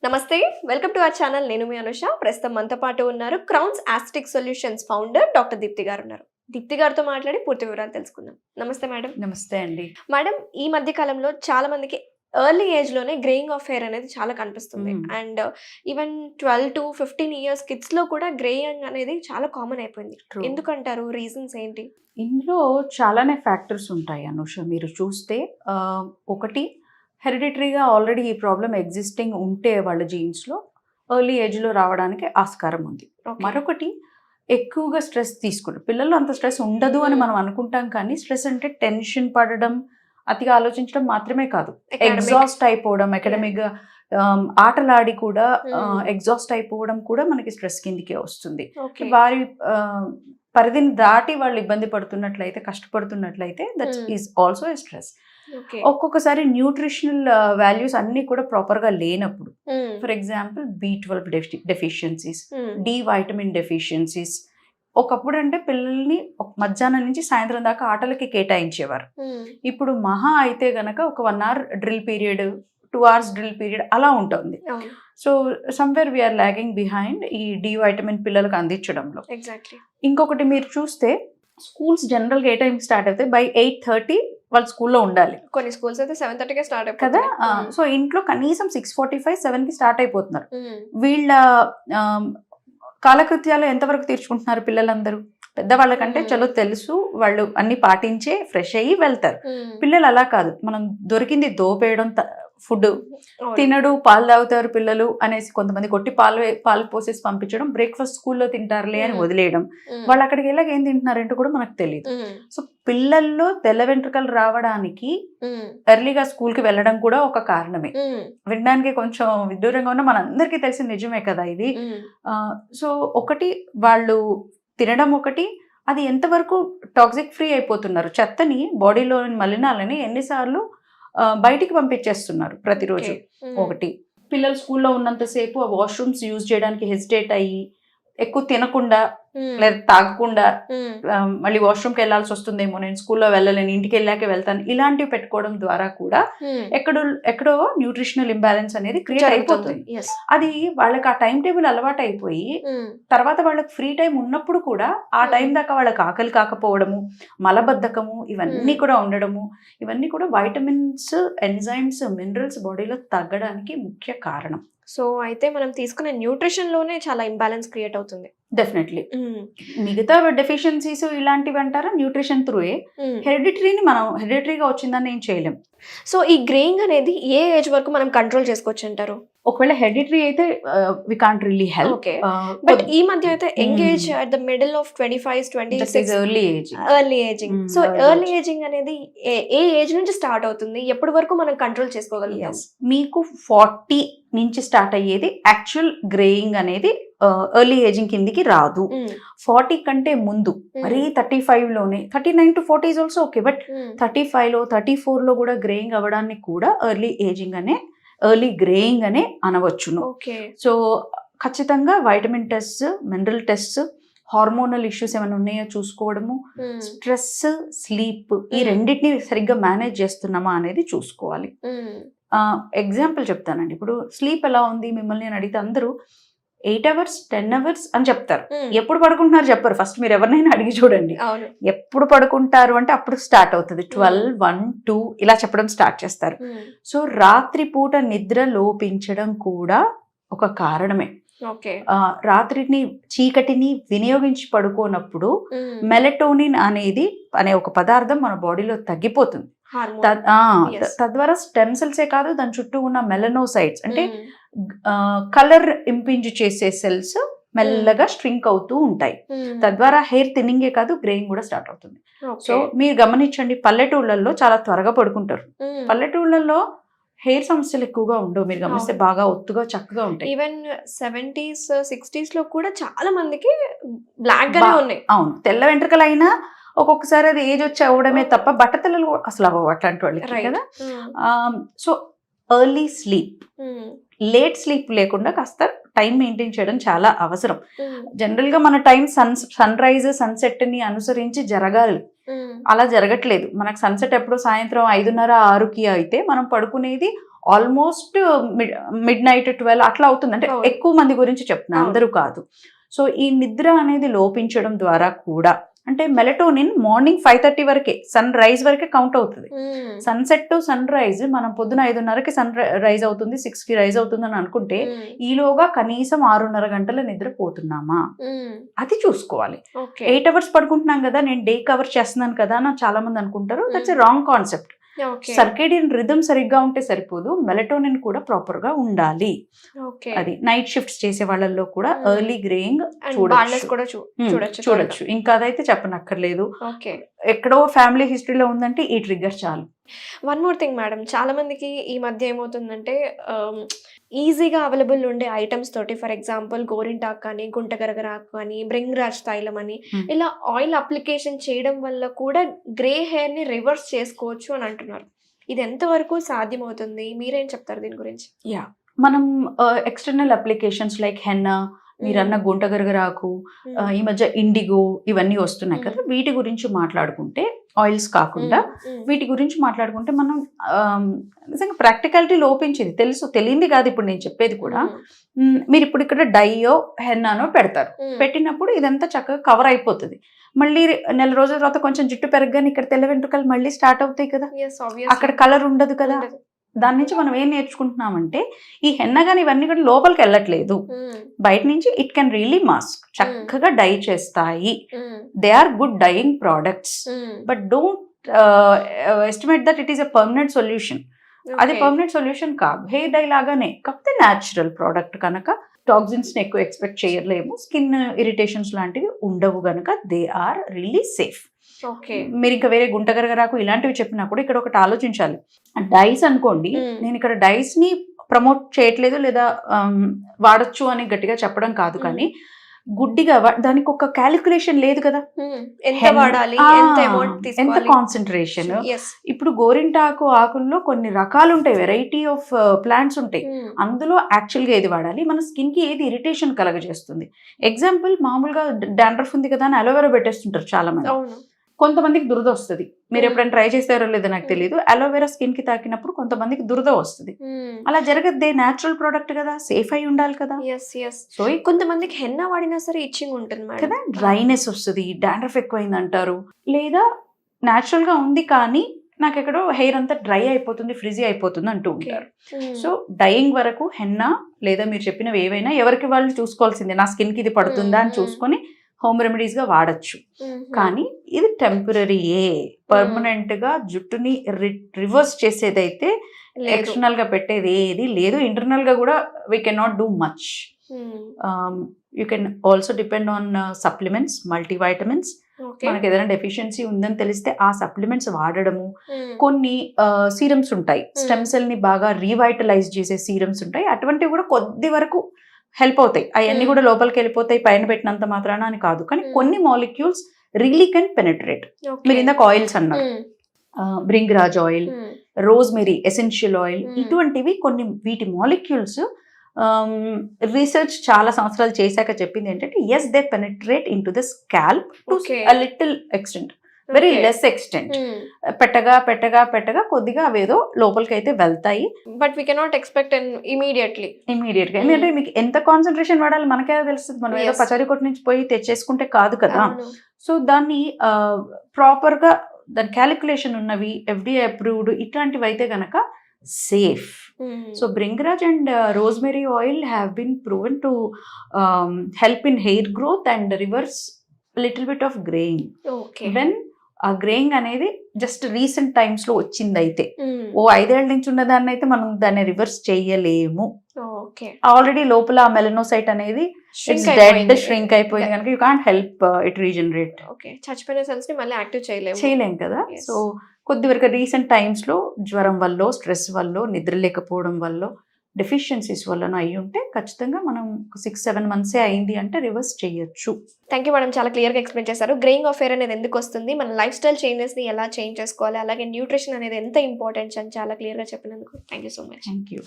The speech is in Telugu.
నమస్తే, వెల్కమ్ టు అవర్ ఛానల్. నేను మీ అనుష. ప్రస్తుతం మనతో పాటు ఉన్నారు crowns aesthetic solutions founder doctor Deepti గారు ఉన్నారు. దీప్తి గారితో మాట్లాడి పూర్తి వివరాలు తెలుసుకుందాం. నమస్తే మేడం. నమస్తే అండి. మేడం, ఈ మధ్య కాలంలో చాలా మందికి ఎర్లీ ఏజ్ లోనే గ్రేయింగ్ ఆఫ్ హెయిర్ అనేది చాలా కనిపిస్తుంది. And even 12 to 15 years kids లో కూడా గ్రేయింగ్ అనేది చాలా కామన్ అయిపోయింది. True. ఎందుకంటారు? రీజన్స్ ఏంటి? ఇందులో చాలానే ఫ్యాక్టర్స్ ఉంటాయి అనుష. మీరు చూస్తే ఒకటి హెరిడిటరీగా ఆల్రెడీ ఈ ప్రాబ్లం ఎగ్జిస్టింగ్ ఉంటే వాళ్ళ జీన్స్లో ఎర్లీ ఏజ్లో రావడానికి ఆస్కారం ఉంది. Okay. మరొకటి ఎక్కువగా స్ట్రెస్ తీసుకుంటారు. పిల్లలు అంత స్ట్రెస్ ఉండదు అని మనం అనుకుంటాం, కానీ స్ట్రెస్ అంటే టెన్షన్ పడడం, అతిగా ఆలోచించడం మాత్రమే కాదు, ఎగ్జాస్ట్ అయిపోవడం, అకాడమిక్గా ఆటలాడి కూడా ఎగ్జాస్ట్ అయిపోవడం కూడా మనకి స్ట్రెస్ కిందికే వస్తుంది. Okay. వారి పరిధిని దాటి వాళ్ళు ఇబ్బంది పడుతున్నట్లయితే, కష్టపడుతున్నట్లయితే that is also a stress. Okay. ఒక్కొక్కసారి న్యూట్రిషనల్ వాల్యూస్ అన్నీ కూడా ప్రాపర్గా లేనప్పుడు, for example B12 deficiencies, D vitamin deficiencies. ఒకప్పుడు అంటే పిల్లల్ని మధ్యాహ్నం నుంచి సాయంత్రం దాకా ఆటలకి కేటాయించేవారు. ఇప్పుడు మహా అయితే గనక ఒక 1 hour drill period, 2 hours drill period అలా ఉంటుంది. So somewhere we are lagging behind ఈ డి వైటమిన్ పిల్లలకు అందించడంలో. ఎగ్జాక్ట్లీ. ఇంకొకటి మీరు చూస్తే స్కూల్స్ జనరల్గా ఏ టైంకి స్టార్ట్ అవుతాయి? by 8:30 వాళ్ళు స్కూల్లో ఉండాలి. కొన్ని స్కూల్స్ అయితే 7:30కే స్టార్ట్ కదా. అయిపోతాయి. సో ఇంట్లో కనీసం 6:45, 7కి స్టార్ట్ అయిపోతున్నారు. వీళ్ళ కాలకృత్యాలు ఎంతవరకు తీర్చుకుంటున్నారు పిల్లలందరూ? పెద్దవాళ్ళకంటే చలో తెలుసు, వాళ్ళు అన్ని పాటించే ఫ్రెష్ అయ్యి వెళ్తారు. పిల్లలు అలా కాదు, మనం దొరికింది దోపేయడం, ఫుడ్ తినడు, పాలు తాగుతారు పిల్లలు అనేసి కొంతమంది కొట్టి పాలు పోసేసి పంపించడం, బ్రేక్ఫాస్ట్ స్కూల్లో తింటారులే అని వదిలేయడం. వాళ్ళు అక్కడికి వెళ్ళాక ఏం తింటున్నారంటూ కూడా మనకు తెలియదు. సో పిల్లల్లో తెల్ల వెంట్రుకలు రావడానికి ఎర్లీగా స్కూల్కి వెళ్ళడం కూడా ఒక కారణమే. వినడానికి కొంచెం విదూరంగా ఉన్న మనందరికీ తెలిసిన నిజమే కదా ఇది. సో ఒకటి వాళ్ళు తినడం, ఒకటి అది ఎంతవరకు టాక్సిక్ ఫ్రీ అయిపోతున్నారు, చెత్తని బాడీలోని మలినాలని ఎన్నిసార్లు బయటికి పంపించేస్తున్నారు ప్రతిరోజు. ఒకటి పిల్లలు స్కూల్లో ఉన్నంతసేపు ఆ వాష్రూమ్స్ యూజ్ చేయడానికి హెసిటేట్ అయ్యి ఎక్కువ తినకుండా లేదా తాగకుండా మళ్ళీ వాష్రూమ్కి వెళ్ళాల్సి వస్తుందేమో, నేను స్కూల్లో వెళ్ళలేను, ఇంటికి వెళ్ళాకే వెళ్తాను, ఇలాంటివి పెట్టుకోవడం ద్వారా కూడా ఎక్కడో న్యూట్రిషనల్ ఇంబ్యాలెన్స్ అనేది క్రియేట్ అయిపోతుంది. అది వాళ్ళకి ఆ టైం టేబుల్ అలవాటు అయిపోయి తర్వాత వాళ్ళకి ఫ్రీ టైం ఉన్నప్పుడు కూడా ఆ టైం దాకా వాళ్ళకి ఆకలి కాకపోవడము, మలబద్ధకము, ఇవన్నీ కూడా ఉండడము, ఇవన్నీ కూడా వైటమిన్స్, ఎంజైమ్స్, మినరల్స్ బాడీలో తగ్గడానికి ముఖ్య కారణం. సో అయితే మనం తీసుకునే న్యూట్రిషన్ లోనే చాలా ఇంబ్యాలెన్స్ క్రియేట్ అవుతుంది. డెఫినెట్లీ. మిగతా డెఫిషియన్సీస్ ఇలాంటివి అంటారా న్యూట్రిషన్ త్రూయే. హెరిడిటరీని మనం హెరిడిటరీగా వచ్చిందని ఏం చేయలేం. సో ఈ గ్రేయింగ్ అనేది ఏ ఏజ్ వరకు మనం కంట్రోల్ చేసుకోవచ్చు అంటారు? ఒకవేళ హెరిడిటరీ అయితే we can't really help. Okay. But ఈ మధ్య అయితే engage at the middle of 25, 26 early aging. So early aging అనేది ఏ ఏజ్ నుంచి స్టార్ట్ అవుతుంది? ఎప్పటి వరకు మనం కంట్రోల్ చేసుకోగలుగుతాం? మీకు 40 నుంచి స్టార్ట్ అయ్యేది యాక్చువల్ గ్రేయింగ్ అనేది ఎర్లీ ఏజింగ్ కిందికి రాదు. 40 కంటే ముందు మరీ 35లోనే, 39 to 40 is also okay, but 35లో 34లో కూడా గ్రేయింగ్ అవ్వడాన్ని కూడా ఎర్లీ గ్రేయింగ్ అనే అనవచ్చును. సో ఖచ్చితంగా vitamin test, mineral test, hormonal issues ఏమైనా ఉన్నాయో చూసుకోవడము, స్ట్రెస్, స్లీప్, ఈ రెండింటిని సరిగ్గా మేనేజ్ చేస్తున్నామా అనేది చూసుకోవాలి. ఎగ్జాంపుల్ చెప్తానండి. ఇప్పుడు స్లీప్ ఎలా ఉంది మిమ్మల్ని అని అడిగితే అందరూ 8 hours, 10 hours అని చెప్తారు. ఎప్పుడు పడుకుంటున్నారు చెప్పరు. ఫస్ట్ మీరు ఎవరినైనా అడిగి చూడండి, ఎప్పుడు పడుకుంటారు అంటే అప్పుడు స్టార్ట్ అవుతుంది. 12, 1, 2 ఇలా చెప్పడం స్టార్ట్ చేస్తారు. సో రాత్రి పూట నిద్ర లోపించడం కూడా ఒక కారణమే. రాత్రిని చీకటిని వినియోగించి పడుకోనప్పుడు మెలటోనిన్ అనే ఒక పదార్థం మన బాడీలో తగ్గిపోతుంది. తద్వారా స్టెమ్ సెల్సే కాదు, దాని చుట్టూ ఉన్న మెలనోసైట్స్ అంటే కలర్ ఇంపింజ్ చేసే సెల్స్ మెల్లగా స్ట్రింక్ అవుతూ ఉంటాయి. తద్వారా హెయిర్ థిన్నింగే కాదు, గ్రేయింగ్ కూడా స్టార్ట్ అవుతుంది. సో మీరు గమనించండి, పల్లెటూళ్ళల్లో చాలా త్వరగా పడుకుంటారు. పల్లెటూళ్ళల్లో హెయిర్ సమస్యలు ఎక్కువగా ఉండవు. మీరు గమనిస్తే బాగా ఒత్తుగా చక్కగా ఉంటాయి. ఈవెన్ 70s, 60s లో కూడా చాలా మందికి బ్లాక్ గానే ఉన్నాయి. అవును, తెల్ల వెంట్రుకలు అయినా ఒక్కొక్కసారి అది ఏజ్ వచ్చి అవ్వడమే తప్ప బట్టతలు అసలు అవ్వవు అట్లాంటి వాళ్ళకి కదా. So early sleep, late sleep లేకుండా కాస్త టైం మెయింటైన్ చేయడం చాలా అవసరం. జనరల్ గా మన టైం సన్ రైజ్, సన్సెట్ ని అనుసరించి జరగాలి. అలా జరగట్లేదు. మనకు సన్సెట్ ఎప్పుడు సాయంత్రం 5:30, 6కి అయితే మనం పడుకునేది ఆల్మోస్ట్ మిడ్ నైట్ 12 అట్లా అవుతుంది. అంటే అవును. ఎక్కువ మంది గురించి చెప్తున్నా, అవును. అందరూ కాదు. సో ఈ నిద్ర అనేది లోపించడం ద్వారా కూడా, అంటే మెలటోనిన్ మార్నింగ్ 5:30 వరకే, సన్ రైజ్ వరకే కౌంట్ అవుతుంది. సన్సెట్ టు సన్ రైజ్ మనం పొద్దున 5:30కి సన్ రైజ్ అవుతుంది, 6కి రైజ్ అవుతుంది అని అనుకుంటే ఈలోగా కనీసం 6.5 గంటల నిద్ర పోతున్నామా అది చూసుకోవాలి. 8 అవర్స్ పడుకుంటున్నాం కదా, నేను డే కవర్ చేస్తున్నాను కదా అని చాలా మంది అనుకుంటారు. That's a wrong concept. Circadian rhythm సరిగ్గా ఉంటే సరిపోదు, మెలటోనిన్ కూడా ప్రాపర్ గా ఉండాలి. అది నైట్ షిఫ్ట్స్ చేసే వాళ్ళల్లో కూడా ఎర్లీ గ్రేయింగ్ చూడొచ్చు. ఇంకా అదైతే చెప్పనక్కర్లేదు. ఎక్కడో ఫ్యామిలీ హిస్టరీలో ఉందంటే ఈ ట్రిగ్గర్ చాలు. వన్ మోర్ థింగ్ మేడం, చాలా మందికి ఈ మధ్య ఏమవుతుందంటే ఈజీగా అవైలబుల్ ఉండే ఐటమ్స్ తోటి, ఫర్ ఎగ్జాంపుల్ గోరింటాకు కానీ, గుంటగరగరాకు కానీ, భృంగరాజ్ తైలం అని ఇలా ఆయిల్ అప్లికేషన్ చేయడం వల్ల కూడా గ్రే హెయిర్ ని రివర్స్ చేసుకోవచ్చు అని అంటున్నారు. ఇది ఎంతవరకు సాధ్యమవుతుంది, మీరేం చెప్తారు దీని గురించి? మనం ఎక్స్టర్నల్ అప్లికేషన్స్ లైక్ హెన్నా, మీరన్న గుంటగరగరాకు, ఈ మధ్య ఇండిగో ఇవన్నీ వస్తున్నాయి కదా, వీటి గురించి మాట్లాడుకుంటే, ఆయిల్స్ కాకుండా వీటి గురించి మాట్లాడుకుంటే మనం నిజంగా ప్రాక్టికాలిటీ లోపించింది, తెలియంది కాదు ఇప్పుడు నేను చెప్పేది కూడా. మీరు ఇప్పుడు ఇక్కడ డైయో హెన్నానో పెడతారు, పెట్టినప్పుడు ఇదంతా చక్కగా కవర్ అయిపోతుంది. మళ్ళీ నెల రోజుల తర్వాత కొంచెం జుట్టు పెరగగానే ఇక్కడ తెల్ల వెంట్రుకలు మళ్ళీ స్టార్ట్ అవుతాయి కదా, అక్కడ కలర్ ఉండదు కదా. దాని నుంచి మనం ఏం నేర్చుకుంటున్నామంటే, ఈ హెన్నా కానీ ఇవన్నీ కూడా లోపలికి వెళ్ళట్లేదు, బయట నుంచి ఇట్ కెన్ రియలీ మాస్క్, చక్కగా డై చేస్తాయి. They are good dyeing products, but don't estimate that it is a permanent solution. అది పర్మనెంట్ సొల్యూషన్ కాదు, హెయిర్ డై లాగానే, కాకపోతే న్యాచురల్ ప్రోడక్ట్ కనుక టాక్సిన్స్ ని ఎక్కువ ఎక్స్పెక్ట్ చేయలేము, స్కిన్ ఇరిటేషన్స్ లాంటివి ఉండవు కనుక దే ఆర్ రియలీ సేఫ్. మీరు ఇంకా వేరే గుంటగరగరాకు ఇలాంటివి చెప్పినా కూడా ఇక్కడ ఒకటి ఆలోచించాలి. డైస్ అనుకోండి, నేను ఇక్కడ డైస్ ని ప్రమోట్ చేయట్లేదు లేదా వాడచ్చు అని గట్టిగా చెప్పడం కాదు, కానీ గుడ్డిగా దానికి ఒక క్యాలిక్యులేషన్ లేదు కదా, ఎంత కాన్సన్ట్రేషన్. ఇప్పుడు గోరింటాకు ఆకుల్లో కొన్ని రకాలు ఉంటాయి, వెరైటీ ఆఫ్ ప్లాంట్స్ ఉంటాయి, అందులో యాక్చువల్ గా ఏది వాడాలి, మన స్కిన్ కి ఏది ఇరిటేషన్ కలగజేస్తుంది. ఎగ్జాంపుల్, మామూలుగా డాండ్రఫ్ ఉంది కదా అని అలోవెరా పెట్టేస్తుంటారు చాలా మంది. కొంతమందికి దురద వస్తుంది, మీరు ఎప్పుడైనా ట్రై చేస్తారో లేదో నాకు తెలియదు, అలోవెరా స్కిన్ కి తాకినప్పుడు కొంతమందికి దురద వస్తుంది. అలా జరగద్దే, న్యాచురల్ ప్రోడక్ట్ కదా, సేఫ్ అయి ఉండాలి కదా. సో కొంతమందికి హెన్నా వాడినా సరే ఇచ్చింగ్ ఉంటుంది కదా, డ్రైనెస్ వస్తుంది, డాండ్రఫ్ ఎక్కువైంది అంటారు, లేదా న్యాచురల్ గా ఉంది కానీ నాకు ఎక్కడో హెయిర్ అంతా డ్రై అయిపోతుంది, ఫ్రిజీ అయిపోతుంది అంటూ ఉంటారు. సో డైయింగ్ వరకు హెన్నా లేదా మీరు చెప్పినవి ఏవైనా ఎవరికి వాళ్ళు చూసుకోవాల్సిందే, నా స్కిన్ కి ఇది పడుతుందా అని చూసుకొని హోమ్ రెమెడీస్ గా వాడచ్చు. కానీ ఇది టెంపరీయే, పర్మనెంట్ గా జుట్టుని రివర్స్ చేసేదైతే ఎక్స్టర్నల్ గా పెట్టేది ఏది లేదు. ఇంటర్నల్ గా కూడా we can not do much. You can also depend on supplements, multivitamins. మనకి ఏదైనా డెఫిషియన్సీ ఉందని తెలిస్తే ఆ సప్లిమెంట్స్ వాడడము. కొన్ని సీరమ్స్ ఉంటాయి, స్టెమ్ సెల్ ని బాగా రీవైటలైజ్ చేసే సీరమ్స్ ఉంటాయి, అటువంటివి కూడా కొద్ది వరకు హెల్ప్ అవుతాయి. అవన్నీ కూడా లోపలికి వెళ్ళిపోతాయి పైన పెట్టినంత మాత్రాన అని కాదు, కానీ కొన్ని మాలిక్యూల్స్ రియలీ కెన్ పెనట్రేట్. మీరు ఇందాక ఆయిల్స్ అన్నారు, Bhringraj oil, rosemary essential oil, ఇటువంటివి కొన్ని, వీటి మాలిక్యూల్స్ రీసెర్చ్ చాలా సంవత్సరాలు చేశాక చెప్పింది ఏంటంటే, yes they penetrate into the scalp to a little extent, very less extent. పెట్టగా పెట్టగా పెట్టగా కొద్దిగా అవేదో లోపలికి అయితే వెళ్తాయి, బట్ వీ కెనాట్ ఎక్స్పెక్ట్ ఇమీడియట్గా. ఎందుకంటే మీకు ఎంత కాన్సన్ట్రేషన్ వాడాలి మనకే తెలుస్తుంది, మనం ఏదో పచారీ కొట్టు నుంచి పోయి తెచ్చేసుకుంటే కాదు కదా. సో దాన్ని ప్రాపర్ గా దాని క్యాలిక్యులేషన్ ఉన్నవి, FDA అప్రూవ్డ్ ఇట్లాంటివి అయితే గనక safe. So Bhringraj and rosemary oil have been proven to help in hair growth and reverse a little bit of graying. When ఆ గ్రేయింగ్ అనేది జస్ట్ రీసెంట్ టైమ్స్ లో వచ్చింది అయితే, ఓ 5 ఏళ్ల నుంచి ఉన్నదాన్ని అయితే మనం దాన్ని రివర్స్ చేయలేము. ఆల్రెడీ లోపల ఆ మెలనోసైట్ అనేది డెడ్ ష్రింక్ అయిపోయింది కనుక you can't help it regenerate. చచ్చిపోయిన సెల్స్ ని మళ్ళీ యాక్టివ్ చేయలేం కదా. సో కొద్ది వరకు రీసెంట్ టైమ్స్ లో జ్వరం వల్ల, స్ట్రెస్ వల్ల, నిద్ర లేకపోవడం వల్ల, డెఫిషియన్సీస్ వల్ల అయ్యి ఉంటే ఖచ్చితంగా మనం 6-7 months అయింది అంటే రివర్స్ చేయొచ్చు. థ్యాంక్ యూ మేడం, చాలా క్లియర్గా ఎక్స్ప్లెయిన్ చేశారు. గ్రేయింగ్ ఆఫ్ హెయిర్ అనేది ఎందుకు వస్తుంది, మన లైఫ్ స్టైల్ చేంజెస్ని ఎలా చేంజ్ చేసుకోవాలి, అలాగే న్యూట్రిషన్ అనేది ఎంత ఇంపార్టెంట్ అని చాలా క్లియర్గా చెప్పినందుకు thank you so much. Thank you.